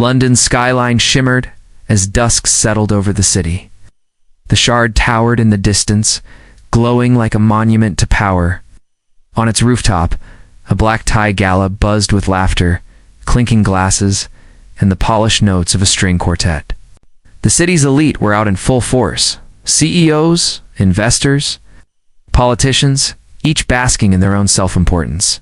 London's skyline shimmered as dusk settled over the city. The Shard towered in the distance, glowing like a monument to power. On its rooftop, a black-tie gala buzzed with laughter, clinking glasses, and the polished notes of a string quartet. The city's elite were out in full force. CEOs, investors, politicians, each basking in their own self-importance.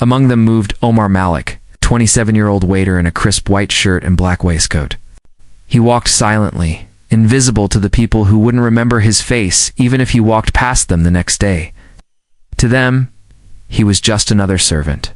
Among them moved Omar Malik, 27-year-old waiter in a crisp white shirt and black waistcoat. He walked silently, invisible to the people who wouldn't remember his face even if he walked past them the next day. To them, he was just another servant.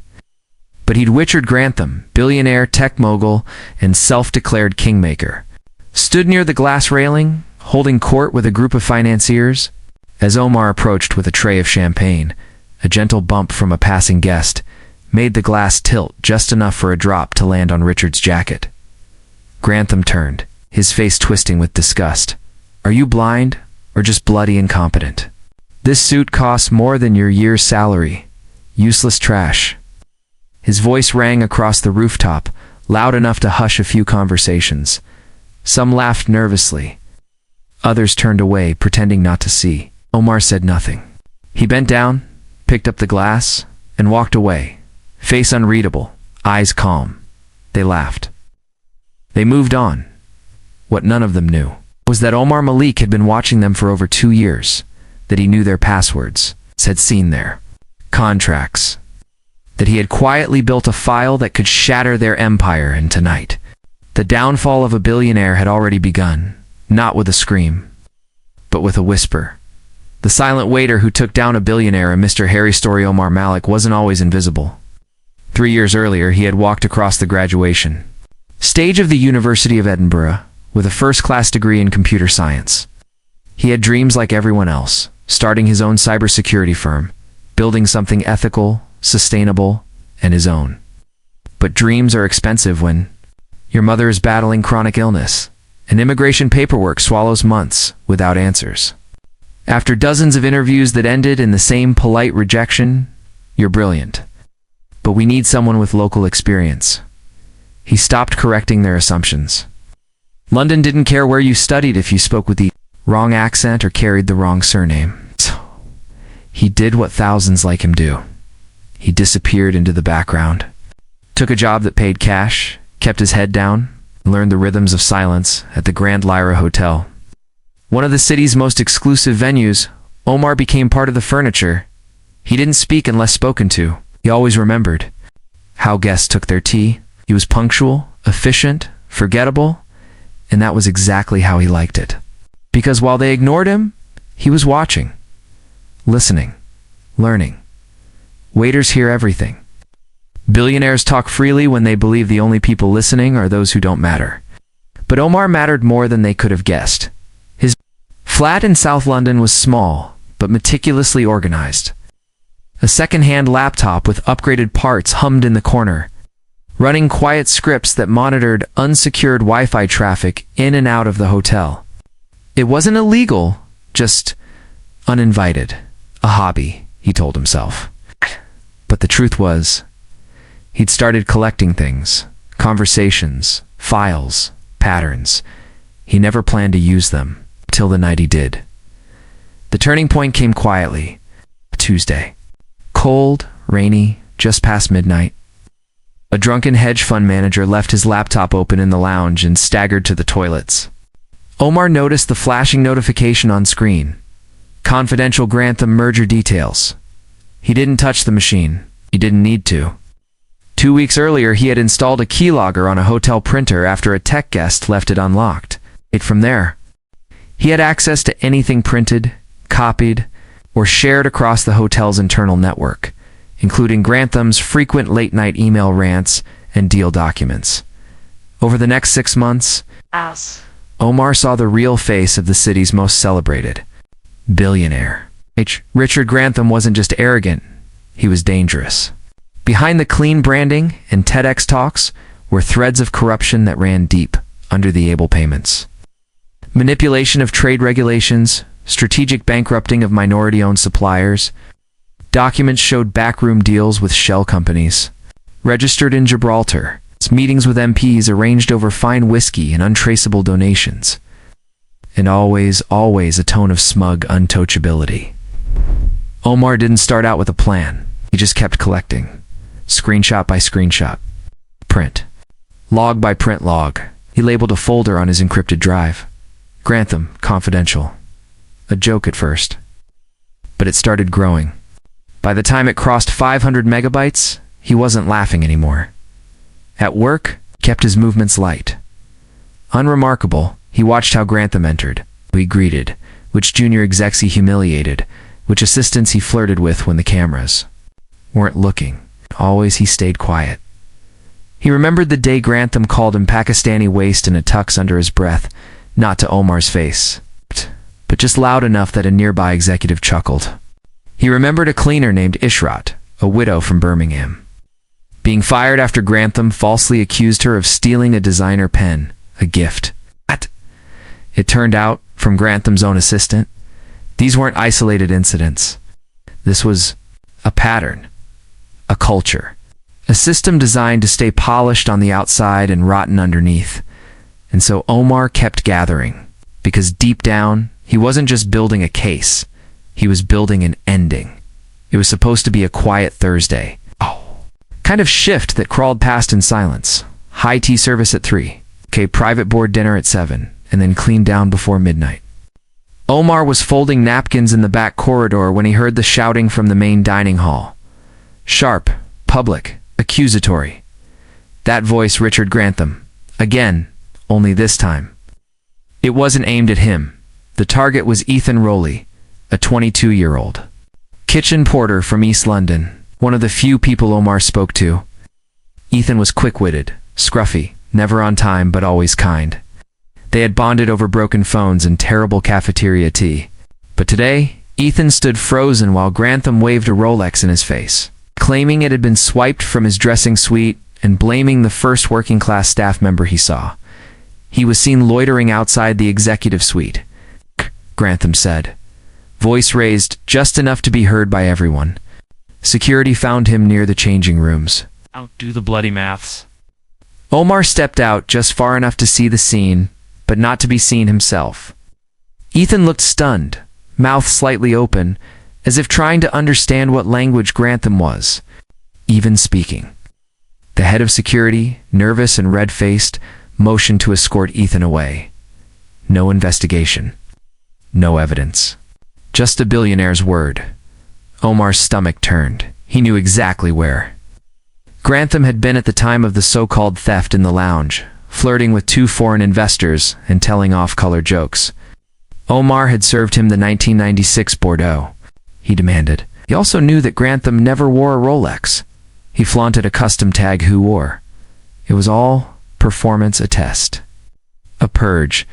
But he'd Richard Grantham, billionaire, tech mogul, and self-declared kingmaker, stood near the glass railing, holding court with a group of financiers. As Omar approached with a tray of champagne, a gentle bump from a passing guest made the glass tilt just enough for a drop to land on Richard's jacket. Grantham turned, his face twisting with disgust. "Are you blind, or just bloody incompetent? This suit costs more than your year's salary. Useless trash." His voice rang across the rooftop, loud enough to hush a few conversations. Some laughed nervously. Others turned away, pretending not to see. Omar said nothing. He bent down, picked up the glass, and walked away, face unreadable, eyes calm. They laughed. They moved on. What none of them knew was that Omar Malik had been watching them for over 2 years, that he knew their passwords, had seen their contracts, that he had quietly built a file that could shatter their empire, and tonight, the downfall of a billionaire had already begun, not with a scream, but with a whisper. The silent waiter who took down a billionaire in Mr. Harry Story Omar Malik wasn't always invisible. 3 years earlier, he had walked across the graduation stage of the University of Edinburgh with a first-class degree in computer science. He had dreams like everyone else, starting his own cybersecurity firm, building something ethical, sustainable, and his own. But dreams are expensive when your mother is battling chronic illness, and immigration paperwork swallows months without answers. After dozens of interviews that ended in the same polite rejection, "You're brilliant, but we need someone with local experience." He stopped correcting their assumptions. London didn't care where you studied if you spoke with the wrong accent or carried the wrong surname. He did what thousands like him do. He disappeared into the background, took a job that paid cash, kept his head down, and learned the rhythms of silence at the Grand Lyra Hotel. One of the city's most exclusive venues, Omar became part of the furniture. He didn't speak unless spoken to. He always remembered how guests took their tea. He was punctual, efficient, forgettable, and that was exactly how he liked it. Because while they ignored him, he was watching, listening, learning. Waiters hear everything. Billionaires talk freely when they believe the only people listening are those who don't matter. But Omar mattered more than they could have guessed. His flat in South London was small, but meticulously organized. A second-hand laptop with upgraded parts hummed in the corner, running quiet scripts that monitored unsecured Wi-Fi traffic in and out of the hotel. It wasn't illegal, just uninvited. A hobby, he told himself. But the truth was, he'd started collecting things, conversations, files, patterns. He never planned to use them, till the night he did. The turning point came quietly. Tuesday. Cold, rainy, just past midnight. A drunken hedge fund manager left his laptop open in the lounge and staggered to the toilets. Omar noticed the flashing notification on screen. Confidential Grantham merger details. He didn't touch the machine. He didn't need to. 2 weeks earlier, he had installed a keylogger on a hotel printer after a tech guest left it unlocked. From there, he had access to anything printed, copied, or shared across the hotel's internal network, including Grantham's frequent late-night email rants and deal documents. Over the next 6 months, Omar saw the real face of the city's most celebrated billionaire. Richard Grantham wasn't just arrogant, he was dangerous. Behind the clean branding and TEDx talks were threads of corruption that ran deep under the able payments. Manipulation of trade regulations, strategic bankrupting of minority-owned suppliers. Documents showed backroom deals with shell companies, registered in Gibraltar, meetings with MPs arranged over fine whiskey and untraceable donations. And always, always a tone of smug untouchability. Omar didn't start out with a plan. He just kept collecting. Screenshot by screenshot. Print. Log by print log. He labeled a folder on his encrypted drive. Grantham, confidential. A joke at first. But it started growing. By the time it crossed 500 megabytes, he wasn't laughing anymore. At work, he kept his movements light. Unremarkable, he watched how Grantham entered, who he greeted, which junior execs he humiliated, which assistants he flirted with when the cameras weren't looking. Always he stayed quiet. He remembered the day Grantham called him Pakistani waist and a tux under his breath, not to Omar's face, but just loud enough that a nearby executive chuckled. He remembered a cleaner named Ishrat, a widow from Birmingham, being fired after Grantham falsely accused her of stealing a designer pen, a gift. It turned out, from Grantham's own assistant, these weren't isolated incidents. This was a pattern, a culture, a system designed to stay polished on the outside and rotten underneath. And so Omar kept gathering, because deep down, he wasn't just building a case, he was building an ending. It was supposed to be a quiet Thursday. Kind of shift that crawled past in silence. High tea service at 3. Okay, private board dinner at 7, and then clean down before midnight. Omar was folding napkins in the back corridor when he heard the shouting from the main dining hall. Sharp, public, accusatory. That voice Richard Grantham. Again, only this time. It wasn't aimed at him. The target was Ethan Rowley, a 22-year-old kitchen porter from East London, one of the few people Omar spoke to. Ethan was quick-witted, scruffy, never on time but always kind. They had bonded over broken phones and terrible cafeteria tea. But today, Ethan stood frozen while Grantham waved a Rolex in his face, claiming it had been swiped from his dressing suite and blaming the first working-class staff member he saw. He was seen loitering outside the executive suite, Grantham said, voice raised just enough to be heard by everyone. Security found him near the changing rooms. Don't do the bloody maths. Omar stepped out just far enough to see the scene, but not to be seen himself. Ethan looked stunned, mouth slightly open, as if trying to understand what language Grantham was even speaking. The head of security, nervous and red-faced, motioned to escort Ethan away. No investigation. No evidence. Just a billionaire's word. Omar's stomach turned. He knew exactly where. Grantham had been at the time of the so-called theft in the lounge, flirting with 2 foreign investors and telling off-color jokes. Omar had served him the 1996 Bordeaux. He demanded. He also knew that Grantham never wore a Rolex. He flaunted a custom tag who wore. It was all performance attest. A purge.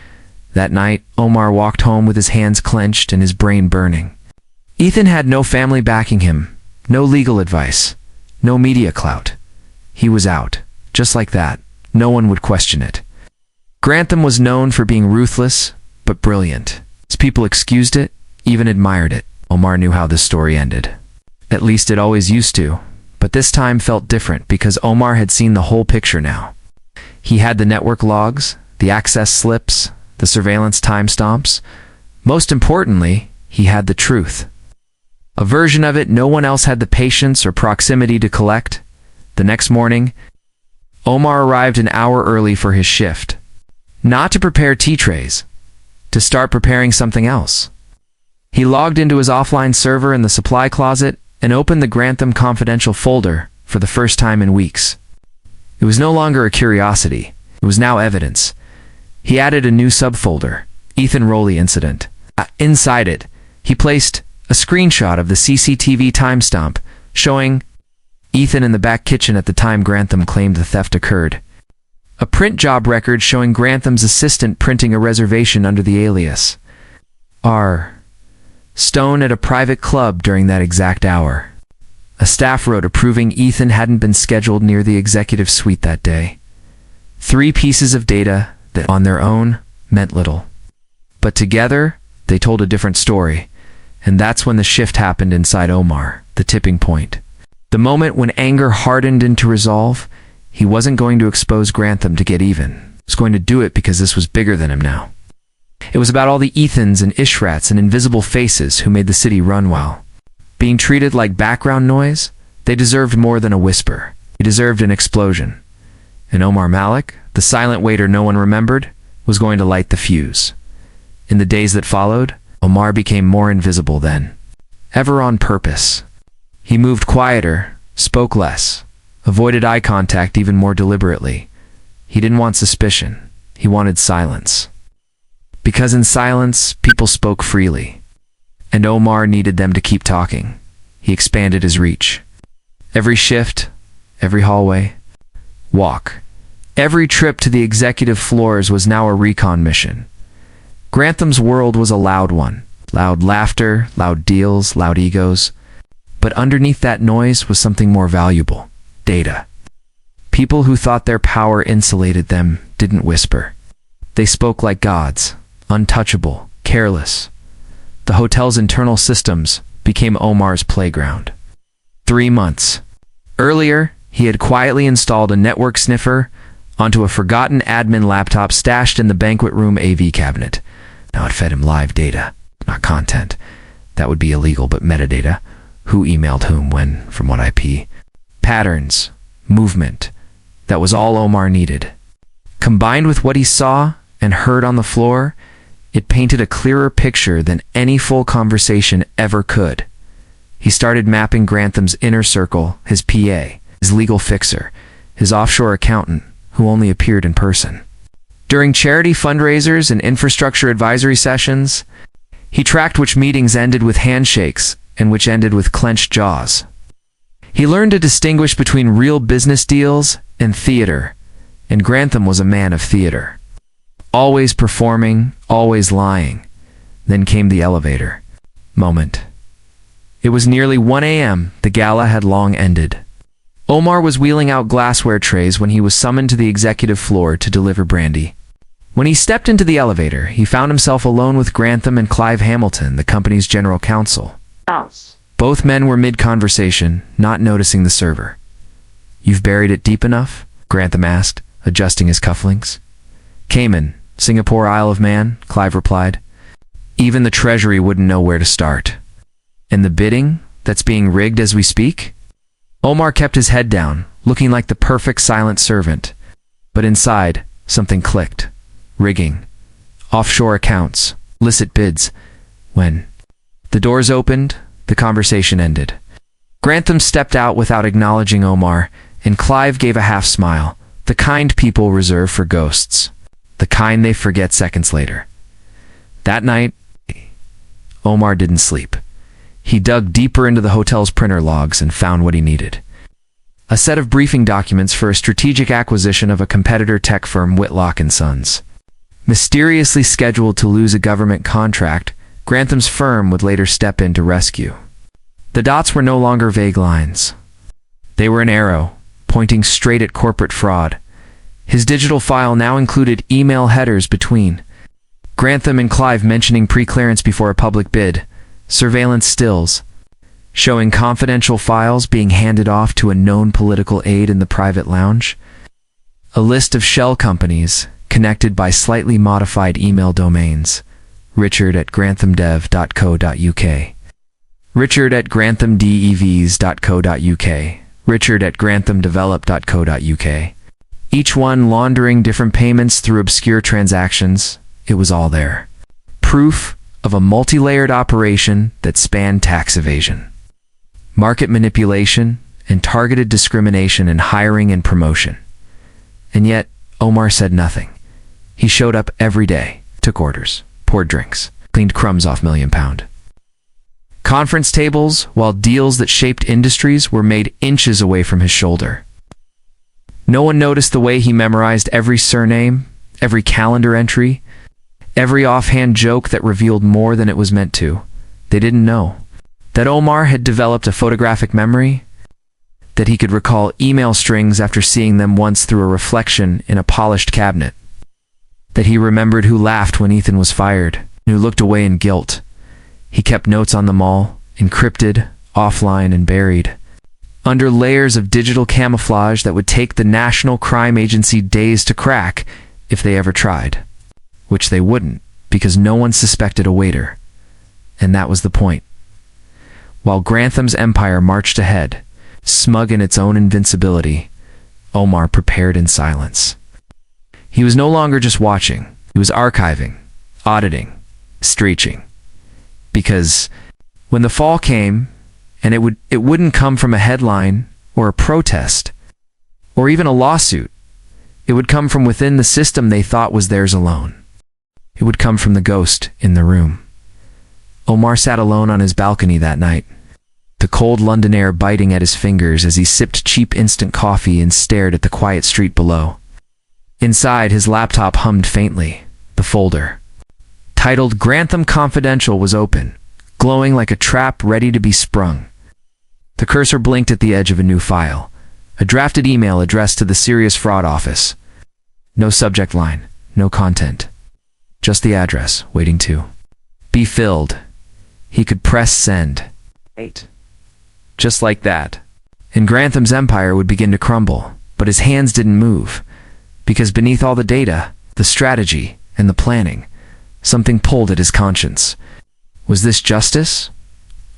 That night, Omar walked home with his hands clenched and his brain burning. Ethan had no family backing him, no legal advice, no media clout. He was out. Just like that. No one would question it. Grantham was known for being ruthless, but brilliant. His people excused it, even admired it. Omar knew how this story ended. At least it always used to, but this time felt different because Omar had seen the whole picture now. He had the network logs, the access slips, the surveillance timestamps. Most importantly, he had the truth. A version of it no one else had the patience or proximity to collect. The next morning, Omar arrived an hour early for his shift. Not to prepare tea trays, to start preparing something else. He logged into his offline server in the supply closet and opened the Grantham Confidential folder for the first time in weeks. It was no longer a curiosity. It was now evidence. He added a new subfolder, Ethan Rowley Incident. Inside it, he placed a screenshot of the CCTV timestamp showing Ethan in the back kitchen at the time Grantham claimed the theft occurred. A print job record showing Grantham's assistant printing a reservation under the alias R. Stone at a private club during that exact hour. A staff note approving Ethan hadn't been scheduled near the executive suite that day. 3 pieces of data that on their own meant little. But together, they told a different story. And that's when the shift happened inside Omar, the tipping point. The moment when anger hardened into resolve, he wasn't going to expose Grantham to get even. He was going to do it because this was bigger than him now. It was about all the Ethans and Ishrats and invisible faces who made the city run well. Being treated like background noise, they deserved more than a whisper. They deserved an explosion. And Omar Malik, the silent waiter no one remembered, was going to light the fuse. In the days that followed, Omar became more invisible then. Ever on purpose. He moved quieter, spoke less, avoided eye contact even more deliberately. He didn't want suspicion. He wanted silence. Because in silence, people spoke freely. And Omar needed them to keep talking. He expanded his reach. Every shift, every hallway, walk, every trip to the executive floors was now a recon mission. Grantham's world was a loud one. Loud laughter, loud deals, loud egos. But underneath that noise was something more valuable. Data. People who thought their power insulated them didn't whisper. They spoke like gods, untouchable, careless. The hotel's internal systems became Omar's playground. 3 months. Earlier, he had quietly installed a network sniffer onto a forgotten admin laptop stashed in the banquet room AV cabinet. Now it fed him live data, not content. That would be illegal, but metadata. Who emailed whom, when, from what IP. Patterns, movement. That was all Omar needed. Combined with what he saw and heard on the floor, it painted a clearer picture than any full conversation ever could. He started mapping Grantham's inner circle, his PA, his legal fixer, his offshore accountant, who only appeared in person. During charity fundraisers and infrastructure advisory sessions, he tracked which meetings ended with handshakes and which ended with clenched jaws. He learned to distinguish between real business deals and theater, and Grantham was a man of theater. Always performing, always lying. Then came the elevator moment. It was nearly 1 a.m. The gala had long ended. Omar was wheeling out glassware trays when he was summoned to the executive floor to deliver brandy. When he stepped into the elevator, he found himself alone with Grantham and Clive Hamilton, the company's general counsel. Both men were mid-conversation, not noticing the server. "You've buried it deep enough?" Grantham asked, adjusting his cufflinks. "Cayman, Singapore, Isle of Man," Clive replied. "Even the Treasury wouldn't know where to start." "And the bidding that's being rigged as we speak?" Omar kept his head down, looking like the perfect silent servant. But inside, something clicked. Rigging. Offshore accounts. Licit bids. When the doors opened, the conversation ended. Grantham stepped out without acknowledging Omar, and Clive gave a half smile, the kind people reserve for ghosts, the kind they forget seconds later. That night, Omar didn't sleep. He dug deeper into the hotel's printer logs and found what he needed. A set of briefing documents for a strategic acquisition of a competitor tech firm, Whitlock & Sons. Mysteriously scheduled to lose a government contract, Grantham's firm would later step in to rescue. The dots were no longer vague lines. They were an arrow, pointing straight at corporate fraud. His digital file now included email headers between Grantham and Clive mentioning pre-clearance before a public bid, surveillance stills, showing confidential files being handed off to a known political aide in the private lounge, a list of shell companies connected by slightly modified email domains, richard@granthamdev.co.uk, richard@granthamdevs.co.uk, richard@granthamdevelop.co.uk, each one laundering different payments through obscure transactions. It was all there. Proof of a multi-layered operation that spanned tax evasion, market manipulation, and targeted discrimination in hiring and promotion. And yet, Omar said nothing. He showed up every day, took orders, poured drinks, cleaned crumbs off £1,000,000 conference tables, while deals that shaped industries were made inches away from his shoulder. No one noticed the way he memorized every surname, every calendar entry, every offhand joke that revealed more than it was meant to. They didn't know that Omar had developed a photographic memory, that he could recall email strings after seeing them once through a reflection in a polished cabinet, that he remembered who laughed when Ethan was fired, and who looked away in guilt. He kept notes on them all, encrypted, offline, and buried. under layers of digital camouflage that would take the National Crime Agency days to crack if they ever tried. Which they wouldn't, because no one suspected a waiter. And that was the point. While Grantham's empire marched ahead, smug in its own invincibility, Omar prepared in silence. He was no longer just watching. He was archiving, auditing, stretching. Because when the fall came, and it wouldn't come from a headline or a protest or even a lawsuit. It would come from within the system they thought was theirs alone. It would come from the ghost in the room. Omar sat alone on his balcony that night, the cold London air biting at his fingers as he sipped cheap instant coffee and stared at the quiet street below. Inside, his laptop hummed faintly. The folder, titled Grantham Confidential, was open, glowing like a trap ready to be sprung. The cursor blinked at the edge of a new file, a drafted email addressed to the Serious Fraud Office. No subject line, no content. Just the address, waiting to be filled. He could press send. 8. Just like that. And Grantham's empire would begin to crumble, but his hands didn't move, because beneath all the data, the strategy, and the planning, something pulled at his conscience. Was this justice?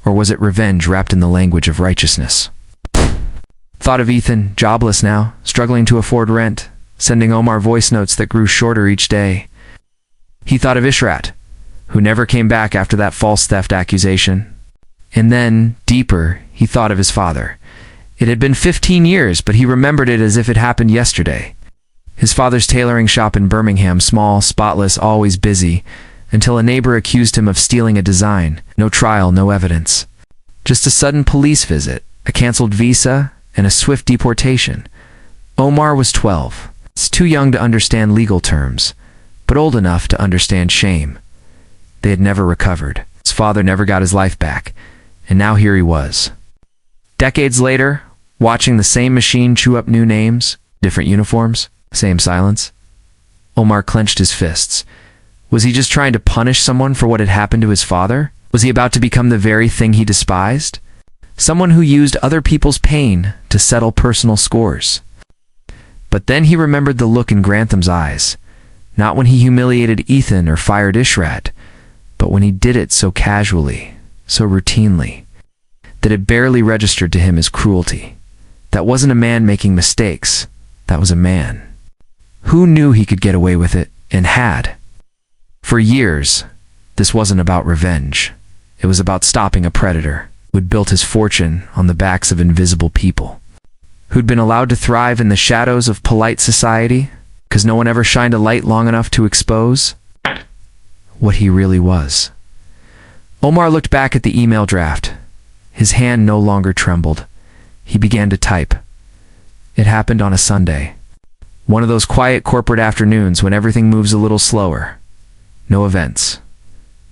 Or was it revenge wrapped in the language of righteousness? Thought of Ethan, jobless now, struggling to afford rent, sending Omar voice notes that grew shorter each day. He thought of Ishrat, who never came back after that false theft accusation. And then, deeper, he thought of his father. It had been 15 years, but he remembered it as if it happened yesterday. His father's tailoring shop in Birmingham, small, spotless, always busy, until a neighbor accused him of stealing a design. No trial, no evidence. Just a sudden police visit, a canceled visa, and a swift deportation. Omar was 12. He's too young to understand legal terms, but old enough to understand shame. They had never recovered. His father never got his life back, and now here he was. Decades later, watching the same machine chew up new names, different uniforms, same silence. Omar clenched his fists. Was he just trying to punish someone for what had happened to his father? Was he about to become the very thing he despised? Someone who used other people's pain to settle personal scores. But then he remembered the look in Grantham's eyes, not when he humiliated Ethan or fired Ishrat, but when he did it so casually, so routinely, that it barely registered to him as cruelty. That wasn't a man making mistakes. That was a man. Who knew he could get away with it, and had? For years, this wasn't about revenge. It was about stopping a predator who'd built his fortune on the backs of invisible people, who'd been allowed to thrive in the shadows of polite society because no one ever shined a light long enough to expose what he really was. Omar looked back at the email draft. His hand no longer trembled. He began to type. It happened on a Sunday. One of those quiet corporate afternoons when everything moves a little slower. No events.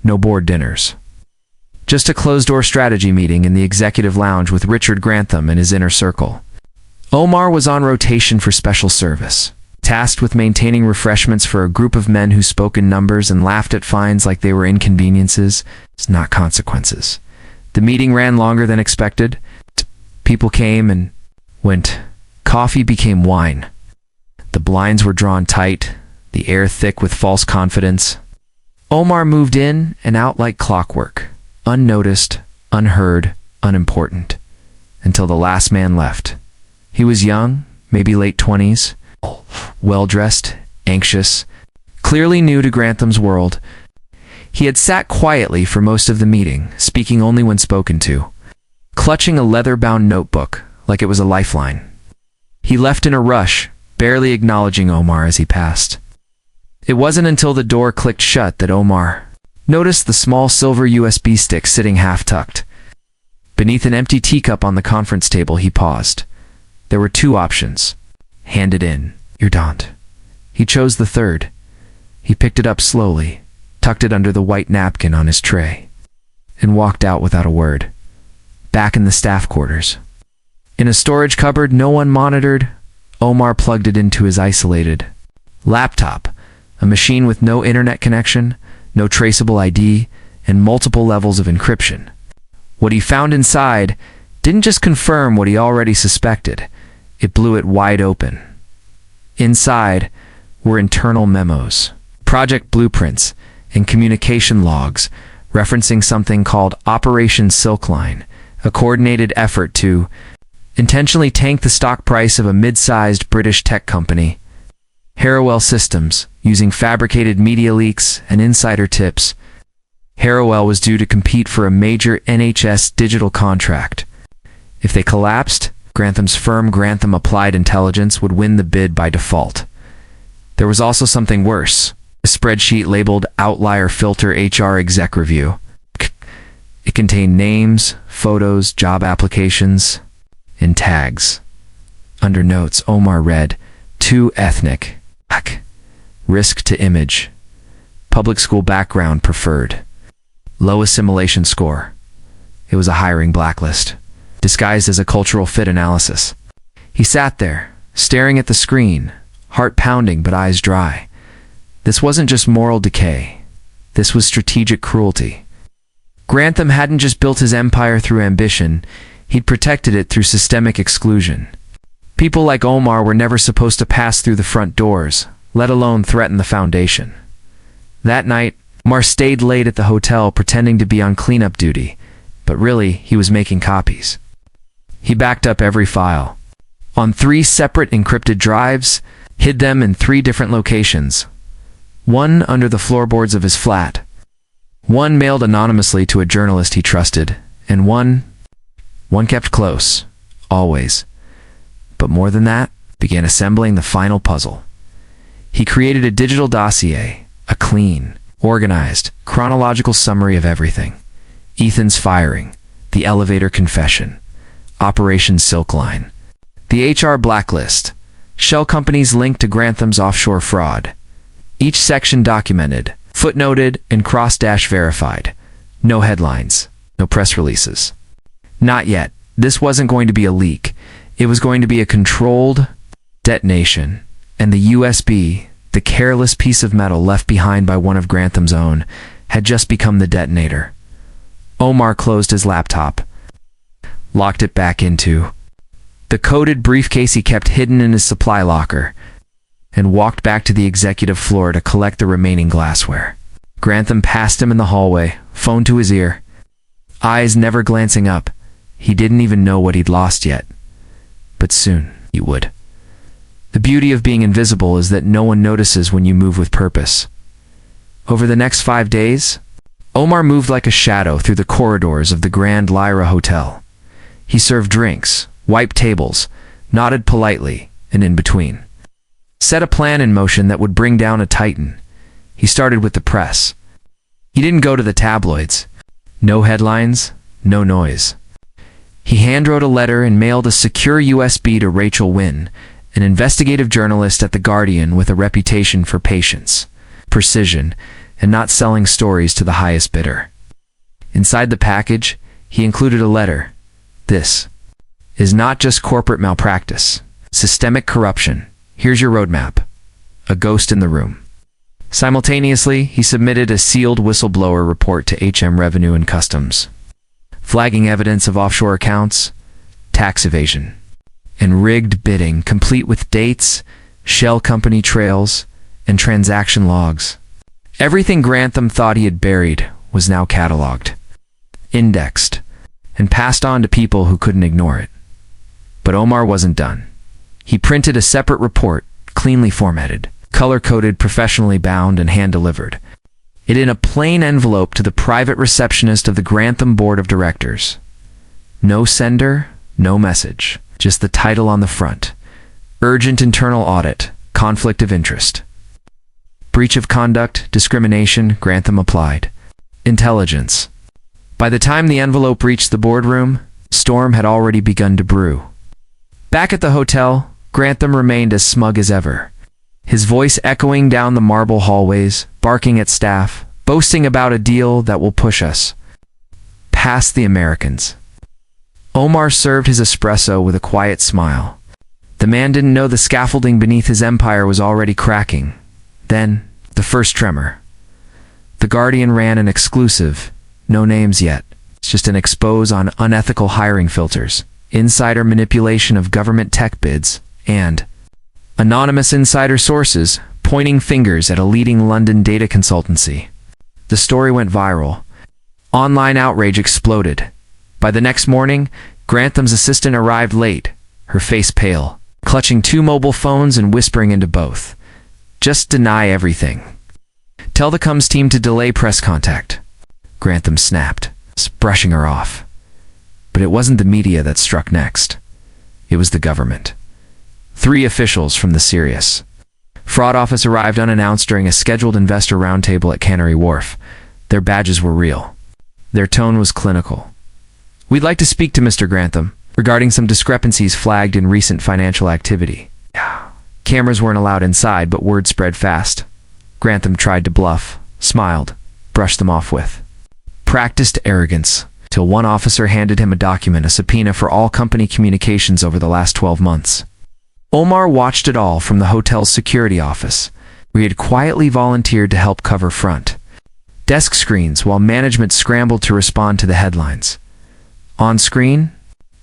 No board dinners. Just a closed-door strategy meeting in the executive lounge with Richard Grantham and his inner circle. Omar was on rotation for special service, tasked with maintaining refreshments for a group of men who spoke in numbers and laughed at fines like they were inconveniences, not consequences. The meeting ran longer than expected. People came and went. Coffee became wine. The blinds were drawn tight, the air thick with false confidence. Omar moved in and out like clockwork, unnoticed, unheard, unimportant, until the last man left. He was young, maybe late 20s, well-dressed, anxious, clearly new to Grantham's world. He had sat quietly for most of the meeting, speaking only when spoken to, clutching a leather-bound notebook like it was a lifeline. He left in a rush, barely acknowledging Omar as he passed. It wasn't until the door clicked shut that Omar noticed the small silver USB stick sitting half-tucked. Beneath an empty teacup on the conference table, he paused. There were two options. Hand it in. You're done. He chose the third. He picked it up slowly, tucked it under the white napkin on his tray, and walked out without a word. Back in the staff quarters. In a storage cupboard no one monitored, Omar plugged it into his isolated laptop, a machine with no internet connection, no traceable ID, and multiple levels of encryption. What he found inside didn't just confirm what he already suspected, it blew it wide open. Inside were internal memos, project blueprints, and communication logs referencing something called Operation Silkline, a coordinated effort to intentionally tank the stock price of a mid-sized British tech company. Harrowell Systems, using fabricated media leaks and insider tips. Harrowell was due to compete for a major NHS digital contract. If they collapsed, Grantham's firm Grantham Applied Intelligence would win the bid by default. There was also something worse, a spreadsheet labeled Outlier Filter HR Exec Review. It contained names, photos, job applications, and tags. Under notes, Omar read, "Too ethnic. Risk to image. Public school background preferred. Low assimilation score." It was a hiring blacklist, disguised as a cultural fit analysis. He sat there, staring at the screen, heart pounding but eyes dry. This wasn't just moral decay. This was strategic cruelty. Grantham hadn't just built his empire through ambition, he'd protected it through systemic exclusion. People like Omar were never supposed to pass through the front doors, let alone threaten the foundation. That night, Omar stayed late at the hotel pretending to be on cleanup duty, but really, he was making copies. He backed up every file, on 3 separate encrypted drives, hid them in 3 different locations. One under the floorboards of his flat, one mailed anonymously to a journalist he trusted, and one kept close, always. But more than that, began assembling the final puzzle. He created a digital dossier, a clean, organized, chronological summary of everything. Ethan's firing, the elevator confession, Operation Silkline, the HR blacklist, shell companies linked to Grantham's offshore fraud. Each section documented, footnoted, and cross-verified. No headlines, no press releases. Not yet. This wasn't going to be a leak. It was going to be a controlled detonation. And the USB, the careless piece of metal left behind by one of Grantham's own, had just become the detonator. Omar closed his laptop, locked it back into the coded briefcase he kept hidden in his supply locker, and walked back to the executive floor to collect the remaining glassware. Grantham passed him in the hallway, phone to his ear, eyes never glancing up. He didn't even know what he'd lost yet. But soon he would. The beauty of being invisible is that no one notices when you move with purpose. Over the next 5 days, Omar moved like a shadow through the corridors of the Grand Lyra Hotel. He served drinks, wiped tables, nodded politely, and in between. Set a plan in motion that would bring down a titan. He started with the press. He didn't go to the tabloids. No headlines, no noise. He hand-wrote a letter and mailed a secure USB to Rachel Wynne, an investigative journalist at The Guardian with a reputation for patience, precision, and not selling stories to the highest bidder. Inside the package, he included a letter. This is not just corporate malpractice, systemic corruption. Here's your roadmap. A ghost in the room. Simultaneously, he submitted a sealed whistleblower report to HM Revenue and Customs, flagging evidence of offshore accounts, tax evasion, and rigged bidding, complete with dates, shell company trails, and transaction logs. Everything Grantham thought he had buried was now cataloged, indexed, and passed on to people who couldn't ignore it. But Omar wasn't done. He printed a separate report, cleanly formatted, color-coded, professionally bound, and hand-delivered it in a plain envelope to the private receptionist of the Grantham Board of Directors. No sender, no message, just the title on the front. Urgent internal audit, conflict of interest. Breach of conduct, discrimination, Grantham Applied. Intelligence. By the time the envelope reached the boardroom, storm had already begun to brew. Back at the hotel, Grantham remained as smug as ever, his voice echoing down the marble hallways, barking at staff, boasting about a deal that will push us past the Americans. Omar served his espresso with a quiet smile. The man didn't know the scaffolding beneath his empire was already cracking. Then, the first tremor. The Guardian ran an exclusive, no names yet, It's just an expose on unethical hiring filters, insider manipulation of government tech bids, and anonymous insider sources pointing fingers at a leading London data consultancy. The story went viral. Online outrage exploded. By the next morning, Grantham's assistant arrived late, her face pale, clutching 2 mobile phones and whispering into both. "Just deny everything. Tell the comms team to delay press contact." Grantham snapped, brushing her off. But it wasn't the media that struck next. It was the government. 3 officials from the Sirius Fraud Office arrived unannounced during a scheduled investor roundtable at Canary Wharf. Their badges were real. Their tone was clinical. "We'd like to speak to Mr. Grantham regarding some discrepancies flagged in recent financial activity." Cameras weren't allowed inside, but word spread fast. Grantham tried to bluff, smiled, brushed them off with practiced arrogance, till one officer handed him a document, a subpoena for all company communications over the last 12 months. Omar watched it all from the hotel's security office, where he had quietly volunteered to help cover front desk screens while management scrambled to respond to the headlines. On screen,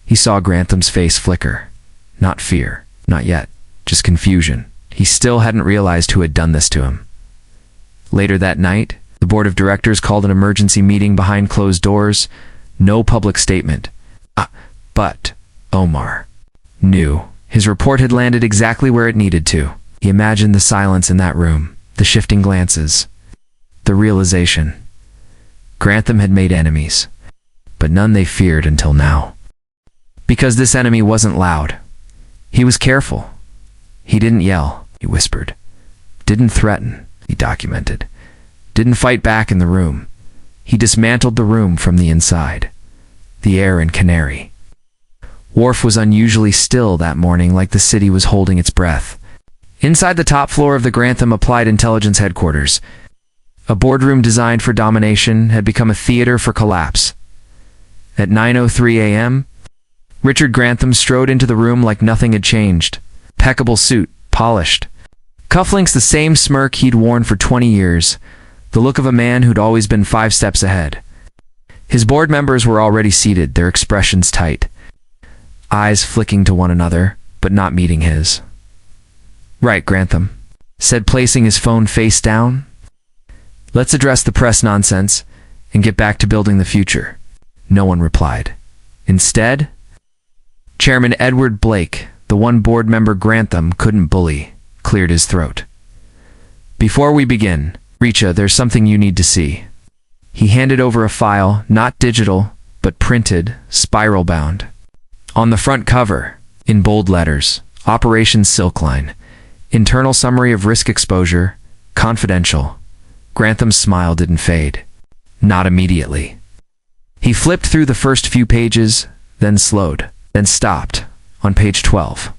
he saw Grantham's face flicker. Not fear, not yet, just confusion. He still hadn't realized who had done this to him. Later that night, the board of directors called an emergency meeting behind closed doors. No public statement. But Omar knew his report had landed exactly where it needed to. He imagined the silence in that room, the shifting glances, the realization. Grantham had made enemies, but none they feared until now. Because this enemy wasn't loud. He was careful. He didn't yell, he whispered. Didn't threaten, he documented. Didn't fight back in the room. He dismantled the room from the inside. The air in Canary Wharf was unusually still that morning, like the city was holding its breath. Inside the top floor of the Grantham Applied Intelligence headquarters, a boardroom designed for domination had become a theater for collapse. At 9:03 a.m., Richard Grantham strode into the room like nothing had changed. Impeccable suit, polished. Cufflinks the same smirk he'd worn for 20 years. The look of a man who'd always been 5 steps ahead. His board members were already seated, their expressions tight. Eyes flicking to one another, but not meeting his. "Right, Grantham," said, placing his phone face down. "Let's address the press nonsense and get back to building the future." No one replied. Instead, Chairman Edward Blake, the one board member Grantham couldn't bully, cleared his throat. "Before we begin, Richa, there's something you need to see." He handed over a file, not digital, but printed, spiral-bound. On the front cover, in bold letters, Operation Silkline, internal summary of risk exposure, confidential. Grantham's smile didn't fade. Not immediately. He flipped through the first few pages, then slowed, then stopped, on page 12.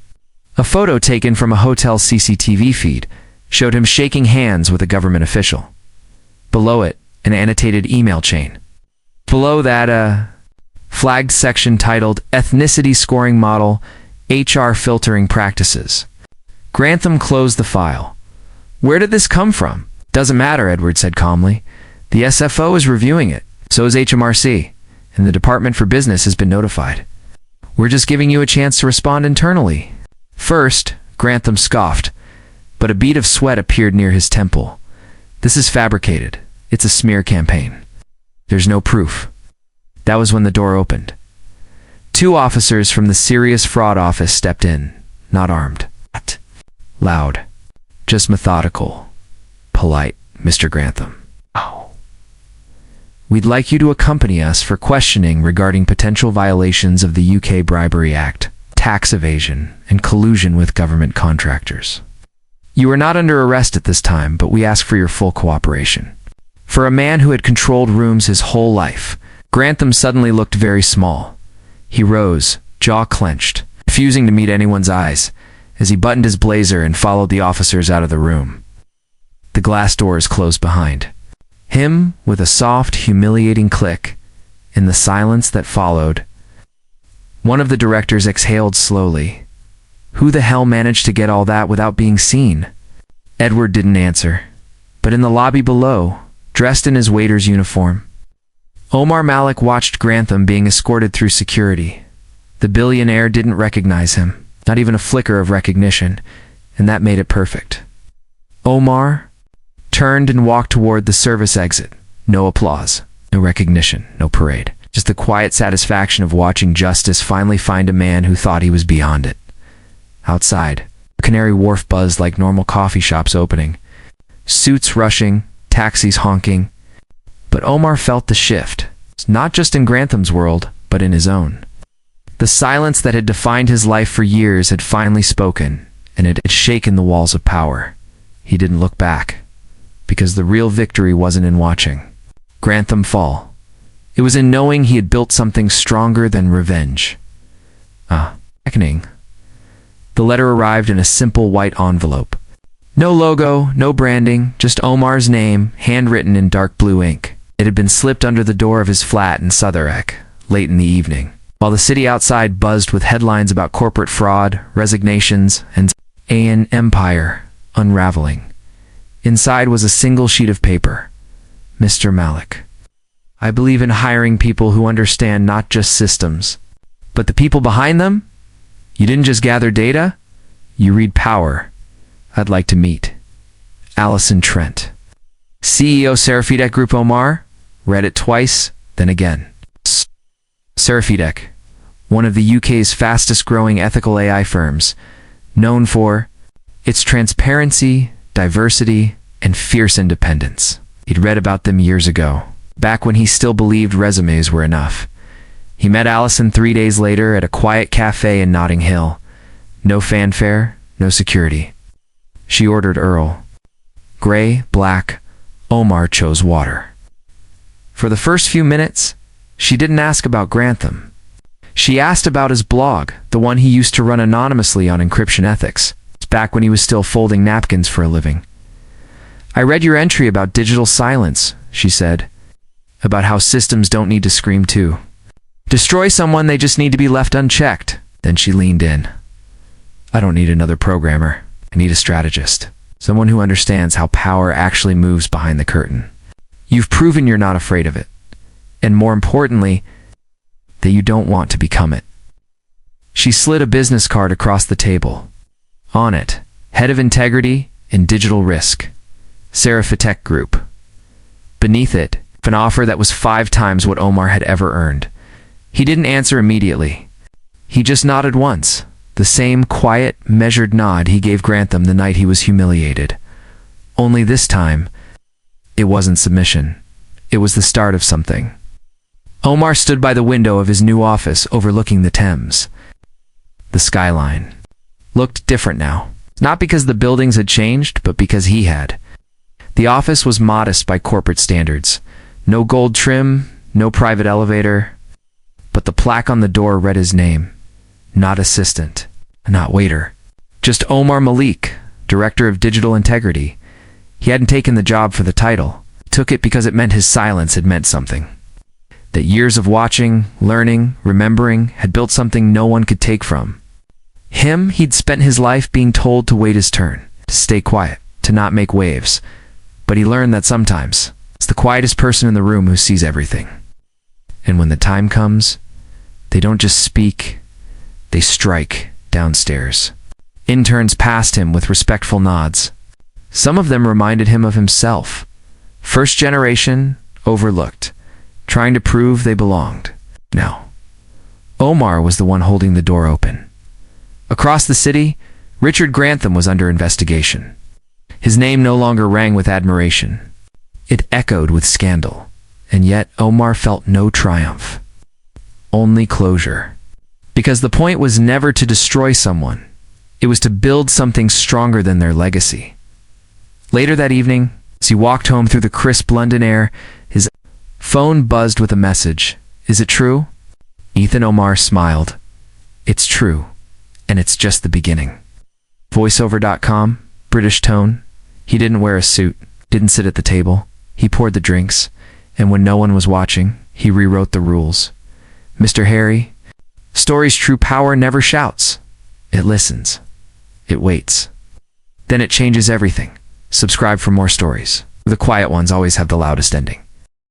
A photo taken from a hotel CCTV feed showed him shaking hands with a government official. Below it, an annotated email chain. Below that, a flagged section titled Ethnicity Scoring Model, HR Filtering Practices. Grantham closed the file. "Where did this come from?" "Doesn't matter," Edward said calmly. "The SFO is reviewing it. So is HMRC, and the Department for Business has been notified. We're just giving you a chance to respond internally." First, Grantham scoffed, but a bead of sweat appeared near his temple. "This is fabricated. It's a smear campaign. There's no proof." That was when the door opened. 2 officers from the Serious Fraud Office stepped in, not armed. Loud. Just methodical. Polite, Mr. Grantham. "Oh. We'd like you to accompany us for questioning regarding potential violations of the UK Bribery Act, tax evasion, and collusion with government contractors. You are not under arrest at this time, but we ask for your full cooperation." For a man who had controlled rooms his whole life, Grantham suddenly looked very small. He rose, jaw clenched, refusing to meet anyone's eyes, as he buttoned his blazer and followed the officers out of the room. The glass doors closed behind him with a soft, humiliating click. In the silence that followed, one of the directors exhaled slowly. Who the hell managed to get all that without being seen? Edward didn't answer, but in the lobby below, dressed in his waiter's uniform, Omar Malik watched Grantham being escorted through security. The billionaire didn't recognize him, not even a flicker of recognition, and that made it perfect. Omar turned and walked toward the service exit. No applause, no recognition, no parade. Just the quiet satisfaction of watching justice finally find a man who thought he was beyond it. Outside, Canary Wharf buzzed like normal coffee shops opening. Suits rushing, taxis honking. But Omar felt the shift, not just in Grantham's world, but in his own. The silence that had defined his life for years had finally spoken, and it had shaken the walls of power. He didn't look back, because the real victory wasn't in watching Grantham fall. It was in knowing he had built something stronger than revenge. Reckoning. The letter arrived in a simple white envelope. No logo, no branding, just Omar's name, handwritten in dark blue ink. It had been slipped under the door of his flat in Southwark, late in the evening, while the city outside buzzed with headlines about corporate fraud, resignations, and an empire unraveling. Inside was a single sheet of paper. Mr. Malik, I believe in hiring people who understand not just systems, but the people behind them. You didn't just gather data, you read power. I'd like to meet Alison Trent. CEO Seraphitek Group. Omar read it twice, then again. Seraphitek, one of the UK's fastest growing ethical AI firms, known for its transparency, diversity, and fierce independence. He'd read about them years ago, back when he still believed resumes were enough. He met Alison 3 days later at a quiet cafe in Notting Hill. No fanfare, no security. She ordered Earl Grey, black. Omar chose water. For the first few minutes, she didn't ask about Grantham. She asked about his blog, the one he used to run anonymously on encryption ethics, back when he was still folding napkins for a living. I read your entry about digital silence, she said, about how systems don't need to scream too. Destroy someone, they just need to be left unchecked. Then she leaned in. I don't need another programmer. I need a strategist. Someone who understands how power actually moves behind the curtain. You've proven you're not afraid of it. And more importantly, that you don't want to become it. She slid a business card across the table. On it, Head of Integrity and Digital Risk, Seraphitek Group. Beneath it, an offer that was 5 times what Omar had ever earned. He didn't answer immediately. He just nodded once, the same quiet, measured nod he gave Grantham the night he was humiliated. Only this time, it wasn't submission. It was the start of something. Omar stood by the window of his new office overlooking the Thames. The skyline looked different now, not because the buildings had changed, but because he had. The office was modest by corporate standards. No gold trim, no private elevator, but the plaque on the door read his name. Not assistant, not waiter. Just Omar Malik, Director of Digital Integrity. He hadn't taken the job for the title. He took it because it meant his silence had meant something. That years of watching, learning, remembering had built something no one could take from him. He'd spent his life being told to wait his turn, to stay quiet, to not make waves. But he learned that sometimes it's the quietest person in the room who sees everything. And when the time comes, they don't just speak, they strike downstairs. Interns passed him with respectful nods. Some of them reminded him of himself. First generation, overlooked, trying to prove they belonged. Now, Omar was the one holding the door open. Across the city, Richard Grantham was under investigation. His name no longer rang with admiration. It echoed with scandal. And yet Omar felt no triumph. Only closure. Because the point was never to destroy someone. It was to build something stronger than their legacy. Later that evening, as he walked home through the crisp London air, his phone buzzed with a message. Is it true? Ethan Omar smiled. It's true. And it's just the beginning. Voiceover.com, British tone. He didn't wear a suit, didn't sit at the table. He poured the drinks, and when no one was watching, he rewrote the rules. Mr. Harry, story's true power never shouts. It listens. It waits. Then it changes everything. Subscribe for more stories. The quiet ones always have the loudest ending.